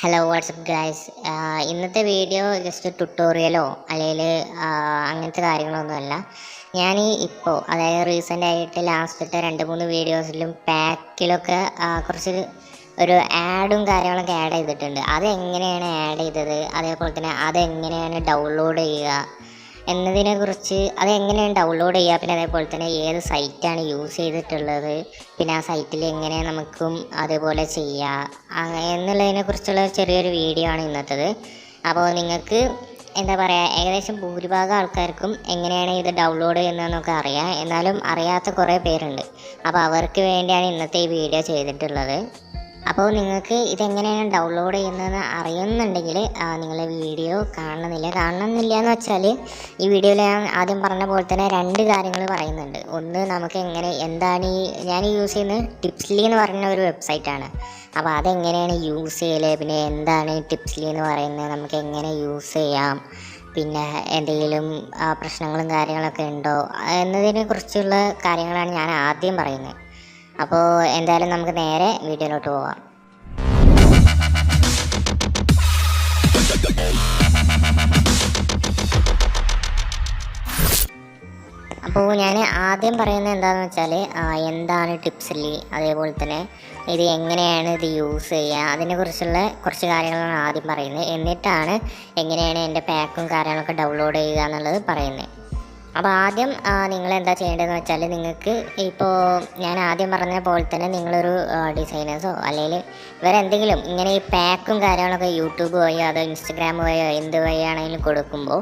Hello WhatsApp guys. ഇന്നത്തെ video just ട്യൂട്ടോറിയലോ അല്ലെങ്കിൽ അങ്ങനത്തെ കാര്യങ്ങളൊന്നുമല്ല. ഞാൻ ഇപ്പോൾ അതായത് റീസെൻ്റ് ആയിട്ട് ലാസ്റ്റത്തെ 2-3 വീഡിയോസിലും പാക്കിലൊക്കെ കുറച്ച് ഒരു ആഡും കാര്യങ്ങളൊക്കെ ആഡ് ചെയ്തിട്ടുണ്ട്. അതെങ്ങനെയാണ് ആഡ് ചെയ്തത്, അതേപോലെ തന്നെ അതെങ്ങനെയാണ് ഡൗൺലോഡ് ചെയ്യുക എന്നതിനെക്കുറിച്ച്, അതെങ്ങനെയാണ് ഡൗൺലോഡ് ചെയ്യുക, പിന്നെ അതേപോലെ തന്നെ ഏത് സൈറ്റാണ് യൂസ് ചെയ്തിട്ടുള്ളത്, പിന്നെ ആ സൈറ്റിൽ എങ്ങനെ നമുക്കും അതേപോലെ ചെയ്യുക എന്നുള്ളതിനെക്കുറിച്ചുള്ള ചെറിയൊരു വീഡിയോ ആണ് ഇന്നത്തേത്. അപ്പോൾ നിങ്ങൾക്ക് എന്താ പറയുക, ഏകദേശം ഭൂരിഭാഗം ആൾക്കാർക്കും എങ്ങനെയാണ് ഇത് ഡൗൺലോഡ് ചെയ്യുന്നതെന്നൊക്കെ അറിയാം. എന്നാലും അറിയാത്ത കുറേ പേരുണ്ട്. അപ്പോൾ അവർക്ക് വേണ്ടിയാണ് ഇന്നത്തെ ഈ വീഡിയോ ചെയ്തിട്ടുള്ളത്. അപ്പോൾ നിങ്ങൾക്ക് ഇതെങ്ങനെയാണ് ഡൗൺലോഡ് ചെയ്യുന്നതെന്ന് അറിയുന്നുണ്ടെങ്കിൽ നിങ്ങൾ വീഡിയോ കാണണമെന്നില്ല എന്ന് വെച്ചാൽ, ഈ വീഡിയോയിൽ ഞാൻ ആദ്യം പറഞ്ഞ പോലെ തന്നെ 2 കാര്യങ്ങൾ പറയുന്നുണ്ട്. ഒന്ന്, നമുക്ക് എന്താണ് ഞാൻ യൂസ് ചെയ്യുന്നത് tipsli എന്ന് പറഞ്ഞ ഒരു വെബ്സൈറ്റാണ്. അപ്പോൾ അതെങ്ങനെയാണ് യൂസ് ചെയ്യല്, പിന്നെ എന്താണ് tipsli എന്ന് പറയുന്നത്, നമുക്ക് എങ്ങനെ യൂസ് ചെയ്യാം, പിന്നെ എന്തെങ്കിലും പ്രശ്നങ്ങളും കാര്യങ്ങളൊക്കെ ഉണ്ടോ എന്നതിനെക്കുറിച്ചുള്ള കാര്യങ്ങളാണ് ഞാൻ ആദ്യം പറയുന്നത്. അപ്പോൾ എന്തായാലും നമുക്ക് നേരെ വീഡിയോയിലോട്ട് പോവാം. അപ്പോൾ ഞാൻ ആദ്യം പറയുന്നത് എന്താണെന്ന് വെച്ചാൽ, എന്താണ് tipsli, അതേപോലെ തന്നെ ഇത് എങ്ങനെയാണ് ഇത് യൂസ് ചെയ്യുക, അതിനെക്കുറിച്ചുള്ള കുറച്ച് കാര്യങ്ങളാണ് ആദ്യം പറയുന്നത്. എന്നിട്ടാണ് എങ്ങനെയാണ് എൻ്റെ പാക്കും കാര്യങ്ങളൊക്കെ ഡൗൺലോഡ് ചെയ്യുക എന്നുള്ളത് പറയുന്നത്. അപ്പോൾ ആദ്യം നിങ്ങൾ എന്താ ചെയ്യേണ്ടതെന്ന് വെച്ചാൽ, നിങ്ങൾക്ക് ഇപ്പോൾ ഞാൻ ആദ്യം പറഞ്ഞ പോലെ തന്നെ നിങ്ങളൊരു ഡിസൈനേഴ്സോ അല്ലെങ്കിൽ വേറെ എന്തെങ്കിലും ഇങ്ങനെ ഈ പാക്കും കാര്യങ്ങളൊക്കെ യൂട്യൂബ് വഴിയോ അതോ ഇൻസ്റ്റഗ്രാം വഴിയോ എന്ത് വഴിയാണെങ്കിലും കൊടുക്കുമ്പോൾ,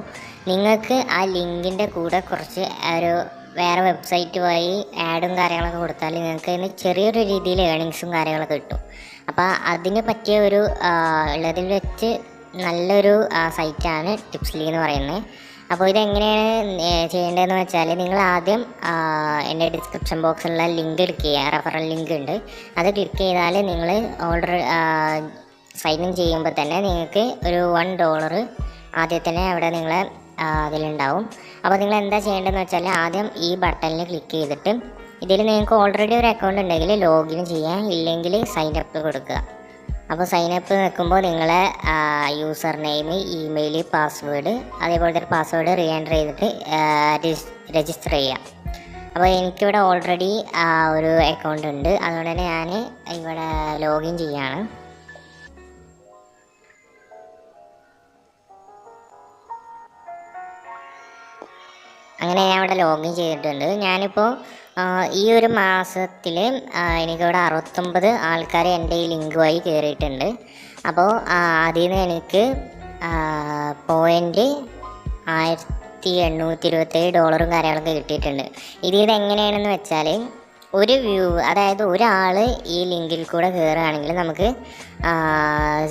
നിങ്ങൾക്ക് ആ ലിങ്കിൻ്റെ കൂടെ കുറച്ച് ഒരു വേറെ വെബ്സൈറ്റ് വഴി ആഡും കാര്യങ്ങളൊക്കെ കൊടുത്താൽ നിങ്ങൾക്ക് അതിന് ചെറിയൊരു രീതിയിൽ ഏണിങ്സും കാര്യങ്ങളൊക്കെ കിട്ടും. അപ്പോൾ അതിന് പറ്റിയ ഒരു ഉള്ളതിൽ വെച്ച് നല്ലൊരു സൈറ്റാണ് tipsli എന്ന് പറയുന്നത്. അപ്പോൾ ഇതെങ്ങനെയാണ് ചെയ്യേണ്ടതെന്ന് വെച്ചാൽ, നിങ്ങൾ ആദ്യം എൻ്റെ ഡിസ്ക്രിപ്ഷൻ ബോക്സിലുള്ള ലിങ്ക് ക്ലിക്ക് ചെയ്യുക. റെഫറൽ ലിങ്ക് ഉണ്ട്, അത് ക്ലിക്ക് ചെയ്താൽ നിങ്ങൾ ഓർഡർ സൈൻ ഇൻ ചെയ്യുമ്പോൾ തന്നെ നിങ്ങൾക്ക് ഒരു $1 ആദ്യം തന്നെ അവിടെ നിങ്ങളെ അതിലുണ്ടാവും. അപ്പോൾ നിങ്ങൾ എന്താ ചെയ്യേണ്ടതെന്ന് വെച്ചാൽ, ആദ്യം ഈ ബട്ടണിൽ ക്ലിക്ക് ചെയ്തിട്ട് ഇതിൽ നിങ്ങൾക്ക് ഓൾറെഡി ഒരു അക്കൗണ്ട് ഉണ്ടെങ്കിൽ ലോഗിൻ ചെയ്യാം, ഇല്ലെങ്കിൽ സൈൻ അപ്പ് കൊടുക്കുക. അപ്പോൾ സൈനപ്പ് നിൽക്കുമ്പോൾ നിങ്ങളെ യൂസർ നെയിം, ഇമെയിൽ, പാസ്വേഡ്, അതേപോലെ തന്നെ പാസ്വേഡ് റീ എൻ്റർ ചെയ്തിട്ട് രജിസ്റ്റർ ചെയ്യാം. അപ്പോൾ എനിക്കിവിടെ ഓൾറെഡി ഒരു അക്കൗണ്ട് ഉണ്ട്, അതുകൊണ്ട് തന്നെ ഞാൻ ഇവിടെ ലോഗിൻ ചെയ്യാണ്. അങ്ങനെ ഞാൻ ഇവിടെ ലോഗിൻ ചെയ്തിട്ടുണ്ട്. ഞാനിപ്പോൾ ഈ ഒരു മാസത്തിൽ എനിക്കിവിടെ 69 ആൾക്കാർ എൻ്റെ ഈ ലിങ്ക് വഴി കയറിയിട്ടുണ്ട്. അപ്പോൾ അതിൽ നിന്ന് എനിക്ക് $1827 കാര്യങ്ങളൊക്കെ കിട്ടിയിട്ടുണ്ട്. ഇതെങ്ങനെയാണെന്ന് വെച്ചാൽ, ഒരു വ്യൂ, അതായത് ഒരാൾ ഈ ലിങ്കിൽ കൂടെ കയറുകയാണെങ്കിൽ നമുക്ക്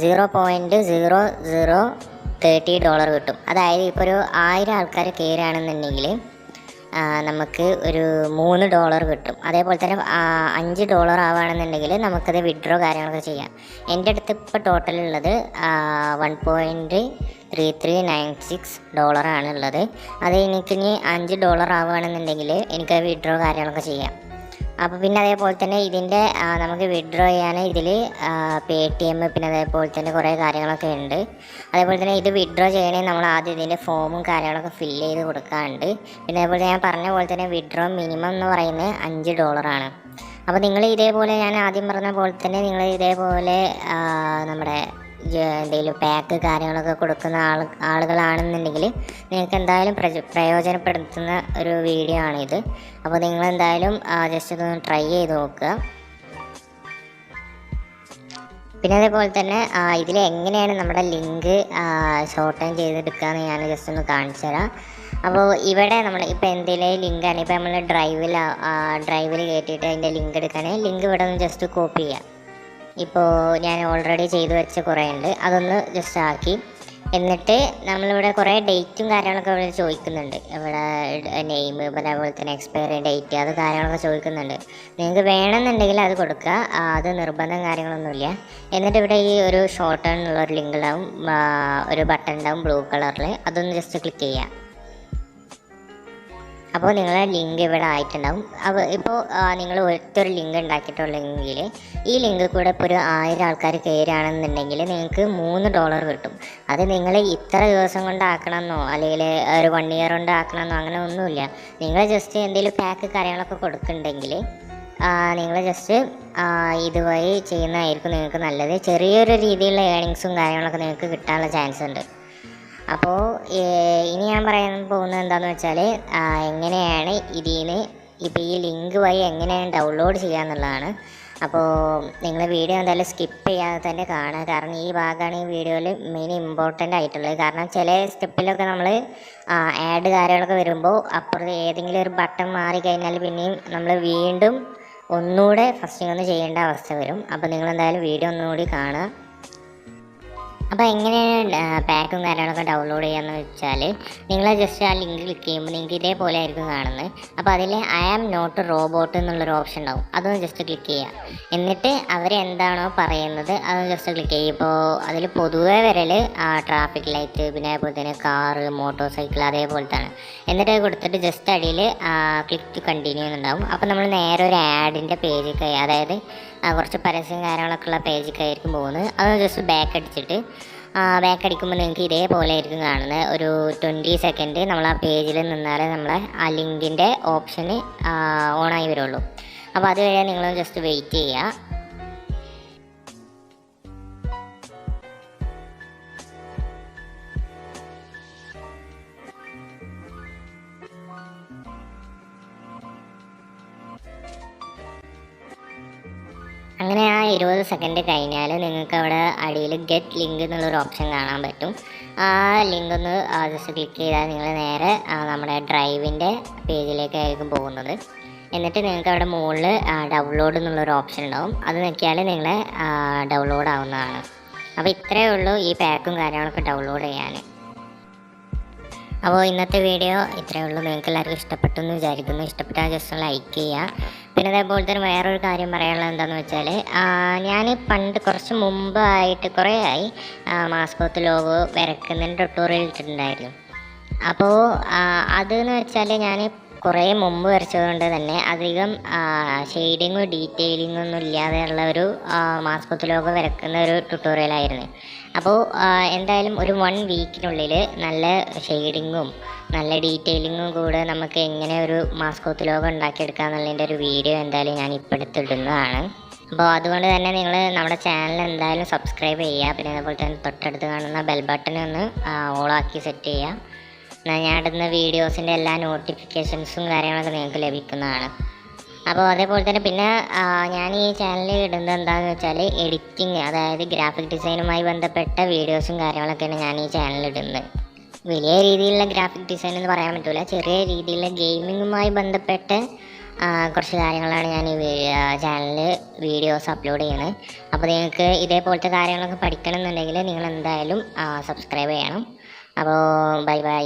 $0.0030 കിട്ടും. അതായത് ഇപ്പോൾ ഒരു 1000 ആൾക്കാർ കയറുകയാണെന്നുണ്ടെങ്കിൽ നമുക്ക് ഒരു $3 കിട്ടും. അതേപോലെ തന്നെ $5 ആവുകയാണെന്നുണ്ടെങ്കിൽ നമുക്കത് വിഡ്രോ കാര്യങ്ങളൊക്കെ ചെയ്യാം. എൻ്റെ അടുത്ത് ഇപ്പോൾ ടോട്ടൽ ഉള്ളത് $1.3396 ആണുള്ളത്. അത് എനിക്കിനി $5 ആവുകയാണെന്നുണ്ടെങ്കിൽ എനിക്കത് വിഡ്രോ കാര്യങ്ങളൊക്കെ ചെയ്യാം. അപ്പോൾ പിന്നെ അതേപോലെ തന്നെ ഇതിൻ്റെ നമുക്ക് വിഡ്രോ ചെയ്യാൻ ഇതിൽ Paytm, പിന്നെ അതേപോലെ തന്നെ കുറേ കാര്യങ്ങളൊക്കെ ഉണ്ട്. അതേപോലെ തന്നെ ഇത് വിഡ്രോ ചെയ്യണമെങ്കിൽ നമ്മൾ ആദ്യം ഇതിൻ്റെ ഫോമും കാര്യങ്ങളൊക്കെ ഫില്ല് ചെയ്ത് കൊടുക്കാറുണ്ട്. പിന്നെ അതേപോലെ ഞാൻ പറഞ്ഞ പോലെ തന്നെ വിഡ്രോ മിനിമം എന്ന് പറയുന്നത് $5 ആണ്. അപ്പോൾ നിങ്ങൾ ഇതേപോലെ, ഞാൻ ആദ്യം പറഞ്ഞ പോലെ തന്നെ നിങ്ങൾ ഇതേപോലെ നമ്മുടെ എന്തെങ്കിലും പാക്ക് കാര്യങ്ങളൊക്കെ കൊടുക്കുന്ന ആളുകളാണെന്നുണ്ടെങ്കിൽ നിങ്ങൾക്ക് എന്തായാലും പ്രയോജനപ്പെടുത്തുന്ന ഒരു വീഡിയോ ആണിത്. അപ്പോൾ നിങ്ങളെന്തായാലും ജസ്റ്റ് ഇതൊന്ന് ട്രൈ ചെയ്ത് നോക്കുക. പിന്നെ അതേപോലെ തന്നെ ഇതിൽ എങ്ങനെയാണ് നമ്മുടെ ലിങ്ക് ഷോർട്ട് ടൈം ചെയ്തെടുക്കുകയെന്ന് ഞാൻ ജസ്റ്റ് ഒന്ന് കാണിച്ചു തരാം. അപ്പോൾ ഇവിടെ നമ്മൾ ഇപ്പോൾ എന്തെങ്കിലും ലിങ്കാണ്, ഇപ്പോൾ നമ്മൾ ഡ്രൈവിൽ കയറ്റിയിട്ട് അതിൻ്റെ ലിങ്ക് എടുക്കുകയാണെങ്കിൽ ലിങ്ക് ഇവിടെ ഒന്ന് ജസ്റ്റ് കോപ്പി ചെയ്യാം. ഇപ്പോൾ ഞാൻ ഓൾറെഡി ചെയ്ത് വെച്ച കുറേ ഉണ്ട്, അതൊന്ന് ജസ്റ്റ് ആക്കി. എന്നിട്ട് നമ്മളിവിടെ കുറേ ഡേറ്റും കാര്യങ്ങളൊക്കെ ഇവിടെ ചോദിക്കുന്നുണ്ട്. ഇവിടെ നെയിം, പിന്നെ അതുപോലെ തന്നെ എക്സ്പയറി ഡേറ്റ്, അത് കാര്യങ്ങളൊക്കെ ചോദിക്കുന്നുണ്ട്. നിങ്ങൾക്ക് വേണമെന്നുണ്ടെങ്കിൽ അത് കൊടുക്കുക, അത് നിർബന്ധം കാര്യങ്ങളൊന്നുമില്ല. എന്നിട്ട് ഇവിടെ ഈ ഒരു ഷോർട്ട് ടേൺ ഉള്ളൊരു ലിങ്ക് ഉണ്ടാവും, ഒരു ബട്ടൺ ഉണ്ടാവും ബ്ലൂ കളറിൽ, അതൊന്ന് ജസ്റ്റ് ക്ലിക്ക് ചെയ്യുക. അപ്പോൾ നിങ്ങളെ ലിങ്ക് ഇവിടെ ആയിട്ടുണ്ടാവും. അപ്പോൾ ഇപ്പോൾ നിങ്ങൾ ഒറ്റൊരു ലിങ്ക് ഉണ്ടാക്കിയിട്ടുള്ളെങ്കിൽ ഈ ലിങ്ക് കൂടെ ഇപ്പോൾ ഒരു 1000 ആൾക്കാർ കയറുകയാണെന്നുണ്ടെങ്കിൽ നിങ്ങൾക്ക് $3 കിട്ടും. അത് നിങ്ങൾ ഇത്ര ദിവസം കൊണ്ട് ആക്കണമെന്നോ അല്ലെങ്കിൽ ഒരു 1 ഇയർ കൊണ്ട് ആക്കണമെന്നോ അങ്ങനെ ഒന്നുമില്ല. നിങ്ങൾ ജസ്റ്റ് എന്തെങ്കിലും പാക്ക് കാര്യങ്ങളൊക്കെ കൊടുക്കുന്നുണ്ടെങ്കിൽ നിങ്ങൾ ജസ്റ്റ് ഇതുവഴി ചെയ്യുന്നതായിരിക്കും നിങ്ങൾക്ക് നല്ലത്. ചെറിയൊരു രീതിയിലുള്ള ഏണിങ്സും കാര്യങ്ങളൊക്കെ നിങ്ങൾക്ക് കിട്ടാനുള്ള ചാൻസ് ഉണ്ട്. അപ്പോൾ ഇനി ഞാൻ പറയാൻ പോകുന്നത് എന്താണെന്ന് വെച്ചാൽ എങ്ങനെയാണ് ഇതിന് ഇപ്പോൾ ഈ ലിങ്ക് വഴി എങ്ങനെയാണ് ഡൗൺലോഡ് ചെയ്യുക എന്നുള്ളതാണ്. അപ്പോൾ നിങ്ങൾ വീഡിയോ എന്തായാലും സ്കിപ്പ് ചെയ്യാതെ തന്നെ കാണുക. കാരണം ഈ ഭാഗമാണ് ഈ വീഡിയോയിൽ മെയിൻ ഇമ്പോർട്ടൻ്റ് ആയിട്ടുള്ളത്. കാരണം ചില സ്റ്റെപ്പിലൊക്കെ നമ്മൾ ആഡ് കാര്യങ്ങളൊക്കെ വരുമ്പോൾ അപ്പുറത്ത് ഏതെങ്കിലും ഒരു ബട്ടൺ മാറിക്കഴിഞ്ഞാൽ പിന്നെയും നമ്മൾ വീണ്ടും ഒന്നുകൂടെ ഫസ്റ്റിംഗ് ഒന്ന് ചെയ്യേണ്ട അവസ്ഥ വരും. അപ്പോൾ നിങ്ങൾ എന്തായാലും വീഡിയോ ഒന്നുകൂടി കാണുക. അപ്പോൾ എങ്ങനെയാണ് പാക്കും കാര്യങ്ങളൊക്കെ ഡൗൺലോഡ് ചെയ്യാന്ന് വെച്ചാൽ നിങ്ങൾ ജസ്റ്റ് ആ ലിങ്ക് ക്ലിക്ക് ചെയ്യുമ്പോൾ നിങ്ങൾക്ക് ഇതേപോലെ ആയിരിക്കും കാണുന്നത്. അപ്പോൾ അതിൽ ഐ ആം നോട്ട് റോബോട്ട് എന്നുള്ളൊരു ഓപ്ഷൻ ഉണ്ടാവും. അതൊന്ന് ജസ്റ്റ് ക്ലിക്ക് ചെയ്യുക. എന്നിട്ട് അവരെന്താണോ പറയുന്നത് അതൊന്ന് ജസ്റ്റ് ക്ലിക്ക് ചെയ്യുക. ഇപ്പോൾ അതിൽ പൊതുവേ വരൽ ട്രാഫിക് ലൈറ്റ്, പിന്നെ അതുപോലെ തന്നെ കാറ്, മോട്ടോർ സൈക്കിൾ അതേപോലത്താണ്. എന്നിട്ട് അത് കൊടുത്തിട്ട് ജസ്റ്റ് അടിയിൽ ക്ലിക്ക് കണ്ടിന്യൂ എന്നുണ്ടാവും. അപ്പോൾ നമ്മൾ നേരെ ഒരു ആഡിൻ്റെ പേജിൽ അതായത് കുറച്ച് പരസ്യം കാര്യങ്ങളൊക്കെ ഉള്ള പേജിലേക്കായിരിക്കും പോകുന്നത്. അതൊന്ന് ജസ്റ്റ് ബാക്ക് അടിച്ചിട്ട് ബാക്ക് അടിക്കുമ്പോൾ നിങ്ങൾക്ക് ഇതേപോലെ ആയിരിക്കും കാണുന്നത്. ഒരു 20 സെക്കൻഡ് നമ്മൾ ആ പേജിൽ നിന്നാലേ നമ്മളെ ആ ലിങ്കിൻ്റെ ഓപ്ഷന് ഓണായി വരുള്ളൂ. അപ്പോൾ അതുവരെ നിങ്ങൾ ജസ്റ്റ് വെയിറ്റ് ചെയ്യുക. അങ്ങനെ ആ 20 സെക്കൻഡ് കഴിഞ്ഞാൽ നിങ്ങൾക്ക് അവിടെ അടിയിൽ ഗെറ്റ് ലിങ്ക് എന്നുള്ളൊരു ഓപ്ഷൻ കാണാൻ പറ്റും. ആ ലിങ്ക് ഒന്ന് ജസ്റ്റ് ക്ലിക്ക് ചെയ്താൽ നിങ്ങൾ നേരെ നമ്മുടെ ഡ്രൈവിൻ്റെ പേജിലേക്കായിരിക്കും പോകുന്നത്. എന്നിട്ട് നിങ്ങൾക്ക് അവിടെ മുകളിൽ ഡൗൺലോഡ് എന്നുള്ളൊരു ഓപ്ഷൻ ഉണ്ടാവും. അത് നോക്കിയാൽ നിങ്ങളെ ഡൗൺലോഡ് ആവുന്നതാണ്. അപ്പോൾ ഇത്രയേ ഉള്ളൂ ഈ പാക്കും കാര്യങ്ങളൊക്കെ ഡൗൺലോഡ് ചെയ്യാൻ. അപ്പോൾ ഇന്നത്തെ വീഡിയോ ഇത്രയേ ഉള്ളൂ. നിങ്ങൾക്ക് എല്ലാവർക്കും ഇഷ്ടപ്പെട്ടു എന്ന് വിചാരിക്കുന്നു. ഇഷ്ടപ്പെട്ടാൽ ജസ്റ്റ് ലൈക്ക് ചെയ്യുക. പിന്നെ അതേപോലെ തന്നെ വേറൊരു കാര്യം പറയാനുള്ളത് എന്താണെന്ന് വെച്ചാൽ ഞാൻ പണ്ട് കുറച്ച് മുമ്പായിട്ട് കുറേ ആയി മാസ്കോത്ത് ലോഗോ വരയ്ക്കുന്നതിന് ട്യൂട്ടോറിയൽ ഇട്ടിട്ടുണ്ടായിരുന്നു. അപ്പോൾ അതെന്ന് വെച്ചാൽ ഞാൻ കുറേ മുമ്പ് വരച്ചതുകൊണ്ട് തന്നെ അധികം ഷെയ്ഡിങ്ങും ഡീറ്റെയിലിങ്ങും ഒന്നും ഇല്ലാതെയുള്ള ഒരു മാസ്കോത്ത് ലോഗോ വരയ്ക്കുന്ന ഒരു ട്യൂട്ടോറിയലായിരുന്നു. അപ്പോൾ എന്തായാലും ഒരു 1 വീക്കിനുള്ളിൽ നല്ല ഷെയ്ഡിങ്ങും നല്ല ഡീറ്റെയിലിങ്ങും കൂടെ നമുക്ക് എങ്ങനെ ഒരു മാസ്കോത്ത് ലോഗോ ഉണ്ടാക്കിയെടുക്കുക എന്നുള്ളതിൻ്റെ ഒരു വീഡിയോ എന്തായാലും ഞാൻ ഇപ്പോൾ എടുത്തിടുന്നതാണ്. അപ്പോൾ അതുകൊണ്ട് തന്നെ നിങ്ങൾ നമ്മുടെ ചാനൽ എന്തായാലും സബ്സ്ക്രൈബ് ചെയ്യുക. പിന്നെ അതുപോലെ തന്നെ തൊട്ടടുത്ത് കാണുന്ന ബെൽ ബട്ടൺ ഒന്ന് ഓളാക്കി സെറ്റ് ചെയ്യുക. എന്നാൽ ഞാൻ ഇടുന്ന വീഡിയോസിൻ്റെ എല്ലാ നോട്ടിഫിക്കേഷൻസും കാര്യങ്ങളൊക്കെ നിങ്ങൾക്ക് ലഭിക്കുന്നതാണ്. അപ്പോൾ അതേപോലെ തന്നെ പിന്നെ ഞാൻ ഈ ചാനലിൽ ഇടുന്നത് എന്താണെന്ന് വെച്ചാൽ എഡിറ്റിങ്, അതായത് ഗ്രാഫിക് ഡിസൈനുമായി ബന്ധപ്പെട്ട വീഡിയോസും കാര്യങ്ങളൊക്കെയാണ് ഞാൻ ഈ ചാനലിൽ ഇടുന്നത്. വലിയ രീതിയിലുള്ള ഗ്രാഫിക് ഡിസൈൻ എന്ന് പറയാൻ പറ്റില്ല, ചെറിയ രീതിയിലുള്ള ഗെയിമിങ്ങുമായി ബന്ധപ്പെട്ട കുറച്ച് കാര്യങ്ങളാണ് ഞാൻ ഈ ചാനലിൽ വീഡിയോസ് അപ്ലോഡ് ചെയ്യുന്നത്. അപ്പോൾ നിങ്ങൾക്ക് ഇതേപോലത്തെ കാര്യങ്ങളൊക്കെ പഠിക്കണം എന്നുണ്ടെങ്കിൽ നിങ്ങൾ എന്തായാലും സബ്സ്ക്രൈബ് ചെയ്യണം. അപ്പോൾ ബൈ ബൈ.